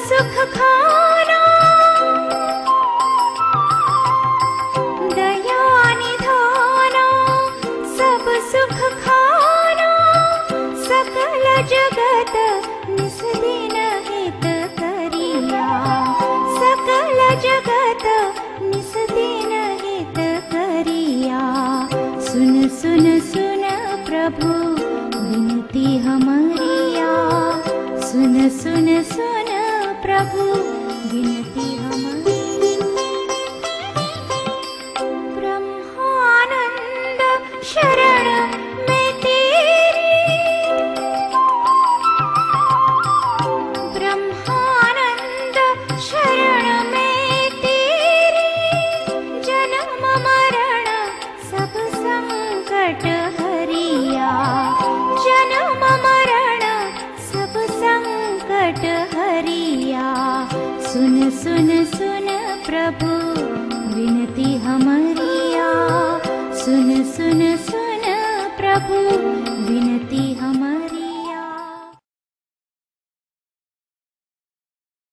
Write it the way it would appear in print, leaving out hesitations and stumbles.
सुख खाना, दया निधाना, सब सुख खाना, सकल जगत निस दिन हित करिया, सकल जगत निस दिन हित करिया। सुन सुन सुन प्रभु विनती हमारिया, सुन सुन सुन प्रभु विनती हमारी। ब्रह्मानंद शरण में तेरी, ब्रह्मानंद शरण में तेरी, जन्म मरण सब संकट हरिया, जन्म मरण सब संकट हरिया। सुन सुन सुन प्रभु विनती हमारिया, सुन सुन सुन प्रभु विनती हम